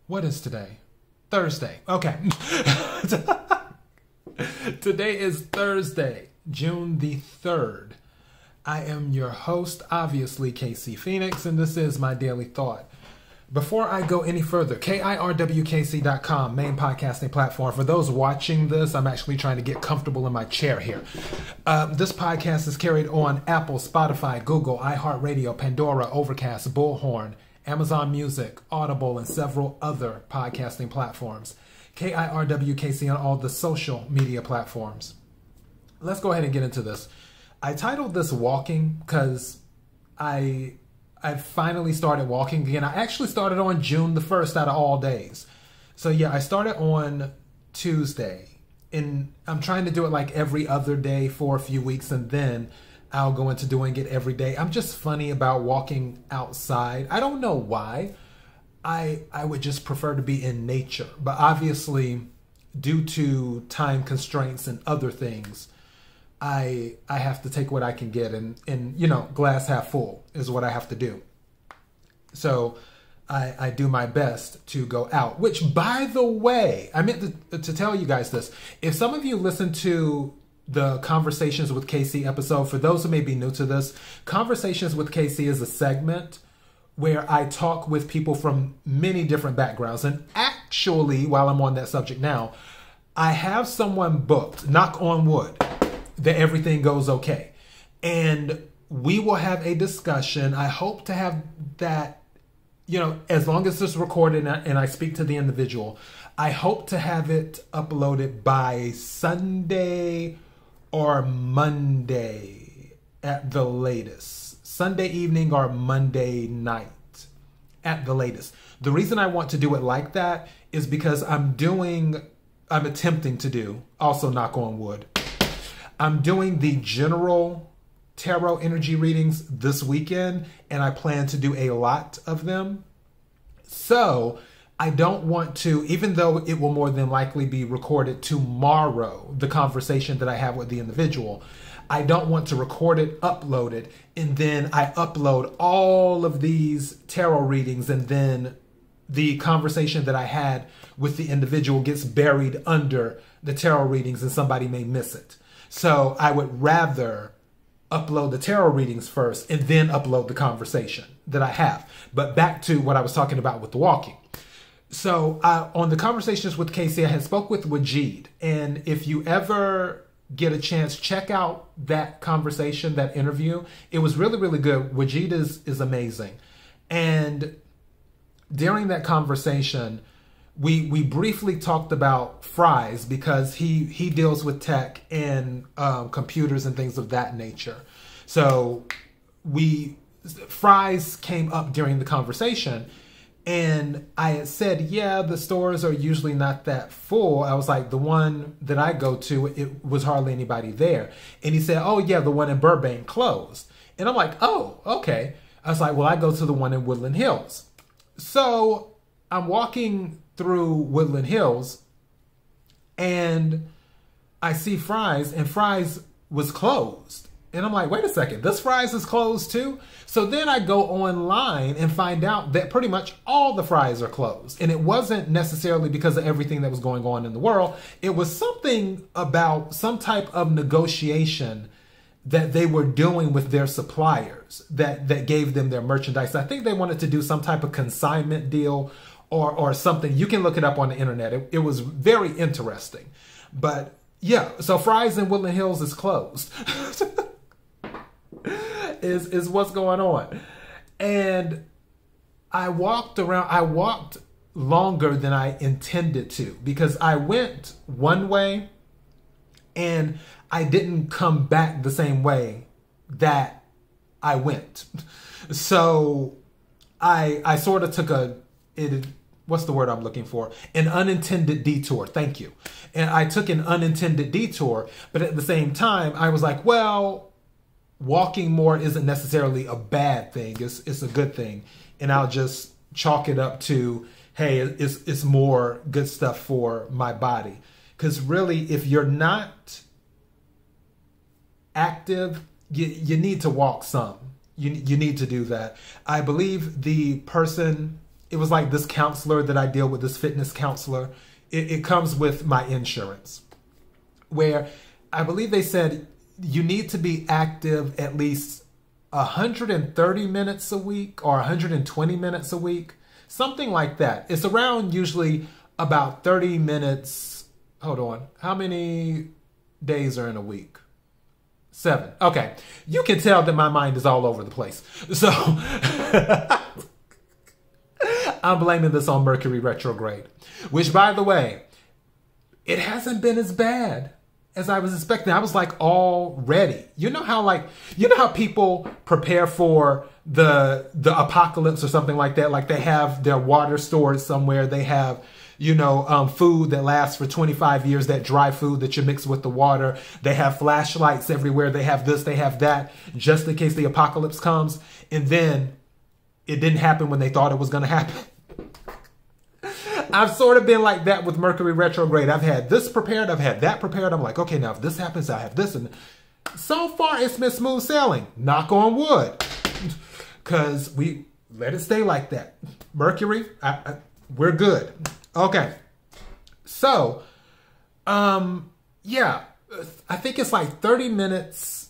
What is today? Thursday. Okay. Today is Thursday, June the 3rd. I am your host, obviously, KC Phoenix, and this is my daily thought. Before I go any further, KIRWKC.com, main podcasting platform. For those watching this, I'm actually trying to get comfortable in my chair here. This podcast is carried on Apple, Spotify, Google, iHeartRadio, Pandora, Overcast, Bullhorn, Amazon Music, Audible, and several other podcasting platforms. KIRWKC on all the social media platforms. Let's go ahead and get into this. I titled this Walking because I finally started walking again. I actually started on June the 1st out of all days. So yeah, I started on Tuesday. And I'm trying to do it like every other day for a few weeks, and then I'll go into doing it every day. I'm just funny about walking outside. I don't know why. I would just prefer to be in nature. But obviously, due to time constraints and other things, I have to take what I can get, and you know, glass half full is what I have to do. So I do my best to go out, which, by the way, I meant to tell you guys this. If some of you listen to the Conversations with KC episode, for those who may be new to this, Conversations with KC is a segment where I talk with people from many different backgrounds. And actually, while I'm on that subject now, I have someone booked, knock on wood, that everything goes okay. And we will have a discussion. I hope to have that, you know, as long as it's recorded and I speak to the individual, I hope to have it uploaded by Sunday or Monday at the latest. Sunday evening or Monday night at the latest. The reason I want to do it like that is because I'm attempting to do, also knock on wood, I'm doing the general tarot energy readings this weekend, and I plan to do a lot of them. So I don't want to, even though it will more than likely be recorded tomorrow, the conversation that I have with the individual, I don't want to record it, upload it, and then I upload all of these tarot readings, and then the conversation that I had with the individual gets buried under the tarot readings and somebody may miss it. So I would rather upload the tarot readings first and then upload the conversation that I have. But back to what I was talking about with the walking. So on the Conversations with KC, I had spoke with Wajid. And if you ever get a chance, check out that conversation, that interview. It was really, really good. Wajid is amazing. And during that conversation, we briefly talked about Fries because he deals with tech and computers and things of that nature. So Fries came up during the conversation, and I had said, yeah, the stores are usually not that full. I was like, the one that I go to, it was hardly anybody there. And he said, oh yeah, the one in Burbank closed. And I'm like, oh, okay. I was like, well, I go to the one in Woodland Hills. So I'm walking through Woodland Hills and I see Fries, and Fries was closed. And I'm like, wait a second, this Fries is closed too? So then I go online and find out that pretty much all the Fries are closed. And it wasn't necessarily because of everything that was going on in the world. It was something about some type of negotiation that they were doing with their suppliers that gave them their merchandise. I think they wanted to do some type of consignment deal or something. You can look it up on the internet. It was very interesting. But yeah, so Fries in Woodland Hills is closed. is what's going on. And I walked around. I walked longer than I intended to because I went one way and I didn't come back the same way that I went. So I sort of took what's the word I'm looking for? An unintended detour. Thank you. And I took an unintended detour, but at the same time, I was like, well, walking more isn't necessarily a bad thing. It's a good thing. And I'll just chalk it up to, hey, it's more good stuff for my body. Because really, if you're not active, you need to walk some. You need to do that. I believe the person it was like this counselor that I deal with, this fitness counselor. It comes with my insurance, where I believe they said you need to be active at least 130 minutes a week or 120 minutes a week, something like that. It's around usually about 30 minutes. Hold on. How many days are in a week? 7. Okay. You can tell that my mind is all over the place. So I'm blaming this on Mercury retrograde, which, by the way, it hasn't been as bad as I was expecting. I was like all ready. You know how people prepare for the apocalypse or something like that? Like they have their water stored somewhere. They have, food that lasts for 25 years, that dry food that you mix with the water. They have flashlights everywhere. They have this, they have that, just in case the apocalypse comes. And then it didn't happen when they thought it was going to happen. I've sort of been like that with Mercury retrograde. I've had this prepared. I've had that prepared. I'm like, okay, now if this happens, I have this. And so far, it's been smooth sailing. Knock on wood. Because we let it stay like that. Mercury, we're good. Okay. So, yeah. I think it's like 30 minutes,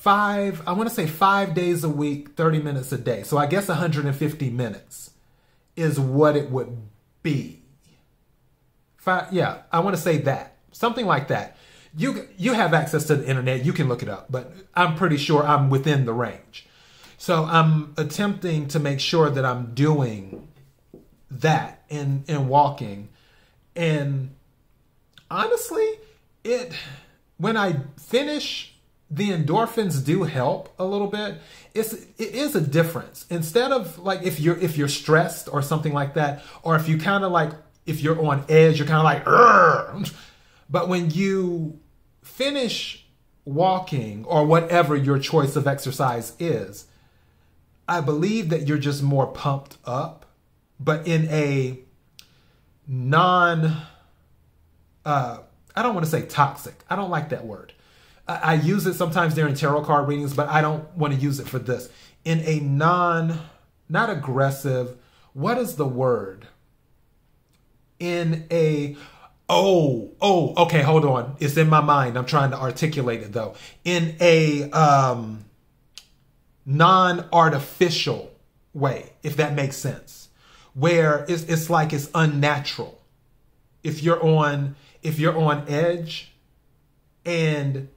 I want to say 5 days a week, 30 minutes a day. So I guess 150 minutes is what it would be. Yeah, I want to say that. Something like that. You have access to the internet. You can look it up, but I'm pretty sure I'm within the range. So I'm attempting to make sure that I'm doing that in walking. And honestly, when I finish, the endorphins do help a little bit. It is a difference. Instead of like if you're stressed or something like that, or if you kind of like, if you're on edge, you're kind of like, "Urgh." But when you finish walking or whatever your choice of exercise is, I believe that you're just more pumped up, but in a I don't want to say toxic. I don't like that word. I use it sometimes during tarot card readings, but I don't want to use it for this. In a not aggressive, what is the word? In a, okay, hold on. It's in my mind. I'm trying to articulate it though. In a non-artificial way, if that makes sense. Where it's like it's unnatural. If you're on edge and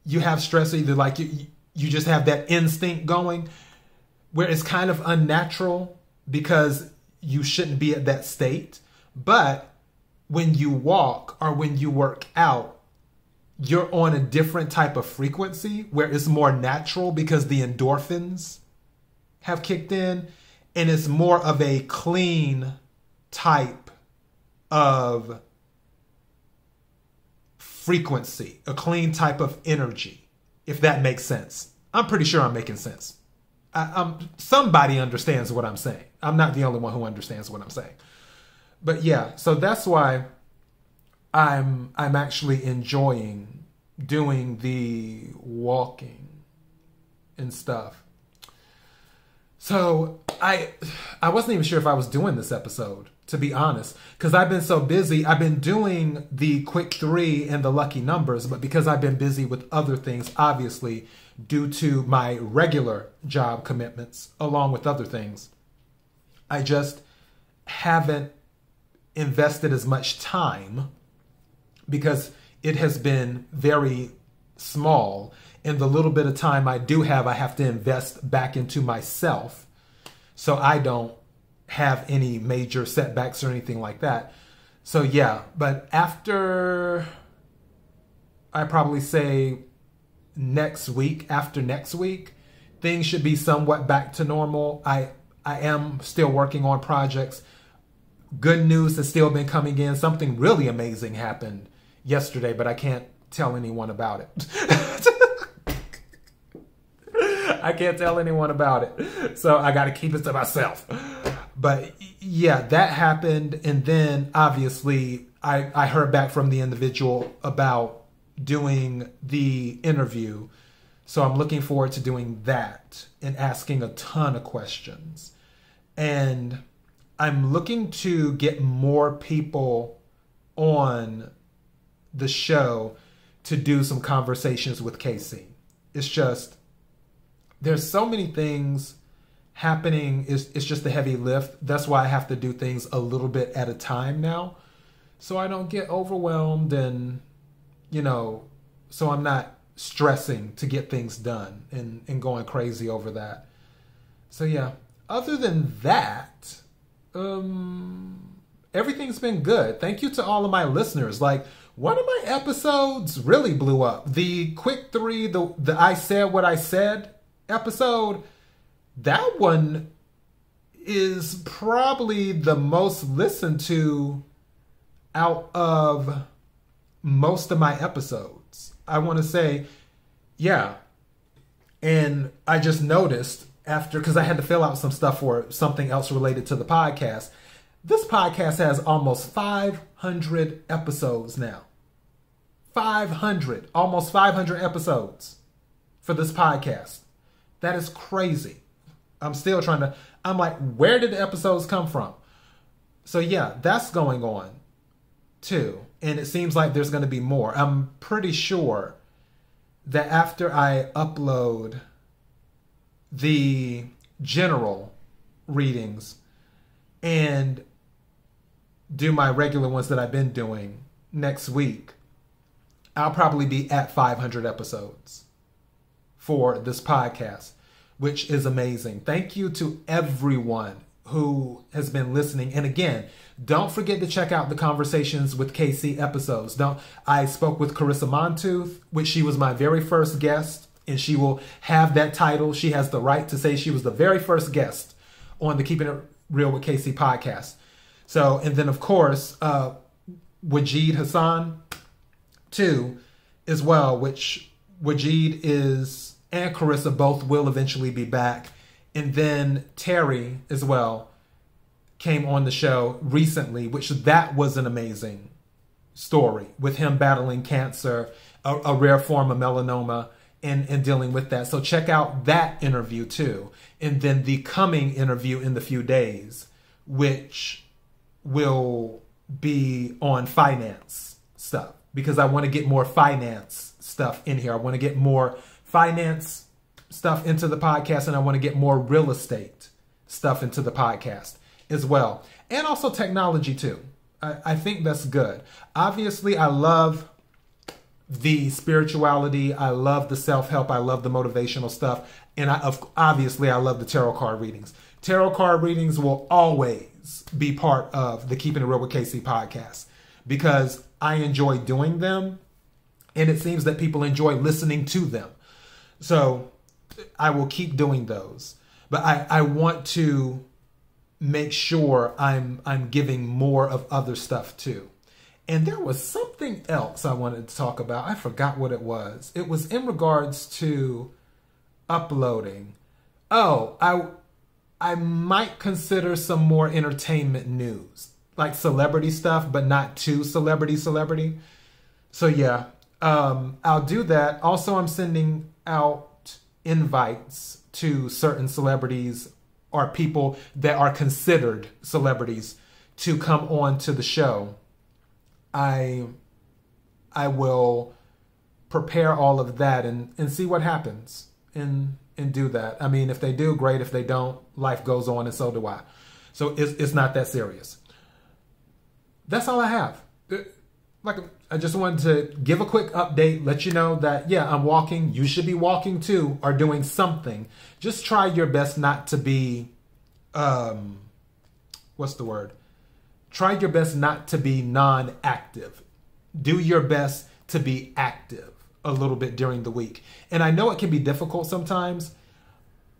you have stress, either like you just have that instinct going where it's kind of unnatural because you shouldn't be at that state. But when you walk or when you work out, you're on a different type of frequency where it's more natural because the endorphins have kicked in, and it's more of a clean type of frequency, a clean type of energy, if that makes sense. I'm pretty sure I'm making sense. Somebody understands what I'm saying. I'm not the only one who understands what I'm saying. But yeah, so that's why I'm actually enjoying doing the walking and stuff. So I wasn't even sure if I was doing this episode, to be honest, because I've been so busy. I've been doing the quick 3 and the lucky numbers, but because I've been busy with other things, obviously, due to my regular job commitments, along with other things, I just haven't invested as much time because it has been very small. And the little bit of time I do have, I have to invest back into myself so I don't have any major setbacks or anything like that. So yeah, but after, I probably say after next week, things should be somewhat back to normal. I am still working on projects. Good news has still been coming in. Something really amazing happened yesterday, but I can't tell anyone about it. I can't tell anyone about it. So I got to keep it to myself. But yeah, that happened. And then obviously I heard back from the individual about doing the interview. So I'm looking forward to doing that and asking a ton of questions. And I'm looking to get more people on the show to do some conversations with KC. It's just, there's so many things happening. It's just a heavy lift. That's why I have to do things a little bit at a time now, so I don't get overwhelmed and, so I'm not stressing to get things done and going crazy over that. So yeah, other than that, everything's been good. Thank you to all of my listeners. Like, one of my episodes really blew up. The Quick 3, the I Said What I Said episode, that one is probably the most listened to out of most of my episodes. I want to say, yeah. And I just noticed after, because I had to fill out some stuff for something else related to the podcast. This podcast has almost 500 episodes now. 500, almost 500 episodes for this podcast. That is crazy. I'm still I'm like, where did the episodes come from? So yeah, that's going on too. And it seems like there's going to be more. I'm pretty sure that after I upload the general readings and do my regular ones that I've been doing next week, I'll probably be at 500 episodes for this podcast, which is amazing. Thank you to everyone who has been listening. And again, don't forget to check out the Conversations with KC episodes. I spoke with Carissa Montooth, which she was my very first guest, and she will have that title. She has the right to say she was the very first guest on the Keeping It Real with KC podcast. So, and then of course, Wajid Hassan too, as well, which Wajid is, and Carissa both will eventually be back. And then Terry as well came on the show recently, which that was an amazing story with him battling cancer, a rare form of melanoma, and dealing with that. So check out that interview too. And then the coming interview in the few days, which will be on finance stuff, because I want to get more finance stuff in here. I want to get more finance stuff into the podcast, and I want to get more real estate stuff into the podcast as well. And also technology too. I think that's good. Obviously, I love the spirituality. I love the self-help. I love the motivational stuff. And obviously, I love the tarot card readings. Tarot card readings will always be part of the Keeping It Real with KC podcast, because I enjoy doing them, and it seems that people enjoy listening to them. So I will keep doing those. But I want to make sure I'm giving more of other stuff too. And there was something else I wanted to talk about. I forgot what it was. It was in regards to uploading. Oh, I might consider some more entertainment news, like celebrity stuff, but not too celebrity. So yeah, I'll do that. Also, I'm sending out invites to certain celebrities or people that are considered celebrities to come on to the show. I will prepare all of that and see what happens and do that. I mean, if they do, great. If they don't, life goes on, and so do I. So it's not that serious. That's all I have. I just wanted to give a quick update, let you know that, yeah, I'm walking. You should be walking too, or doing something. Just try your best not to be, what's the word? Try your best not to be non-active. Do your best to be active a little bit during the week. And I know it can be difficult sometimes,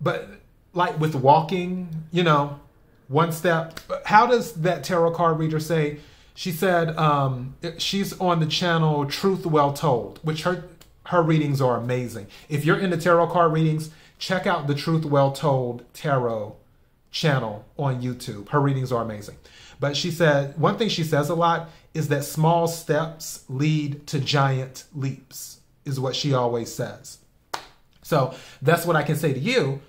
but like with walking, one step. How does that tarot card reader say? She said she's on the channel Truth Well Told, which her readings are amazing. If you're into tarot card readings, check out the Truth Well Told tarot channel on YouTube. Her readings are amazing. But she said, one thing she says a lot is that small steps lead to giant leaps, is what she always says. So that's what I can say to you.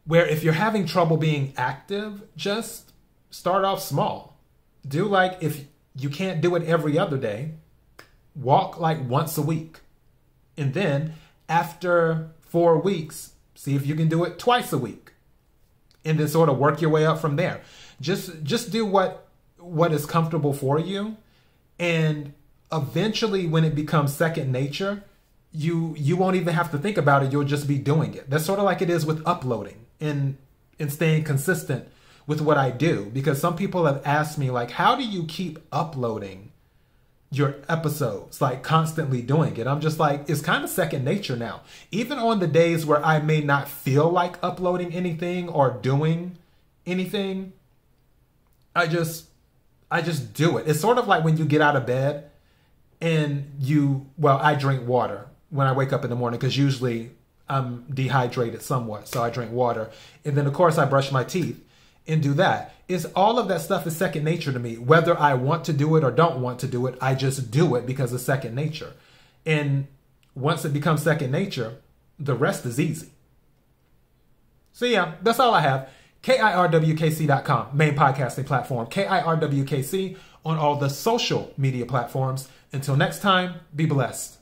where if you're having trouble being active, just start off small. Do like, if you can't do it every other day, walk like once a week. And then after 4 weeks, see if you can do it twice a week. And then sort of work your way up from there. Just do what is comfortable for you. And eventually when it becomes second nature, you won't even have to think about it. You'll just be doing it. That's sort of like it is with uploading and staying consistent with what I do. Because some people have asked me, like, how do you keep uploading your episodes, like constantly doing it? I'm just like, it's kind of second nature now. Even on the days where I may not feel like uploading anything or doing anything, I just do it. It's sort of like when you get out of bed and I drink water when I wake up in the morning, because usually I'm dehydrated somewhat. So I drink water. And then of course I brush my teeth and do that. All of that stuff is second nature to me. Whether I want to do it or don't want to do it, I just do it because it's second nature. And once it becomes second nature, the rest is easy. So yeah, that's all I have. KIRWKC.com, main podcasting platform. KIRWKC on all the social media platforms. Until next time, be blessed.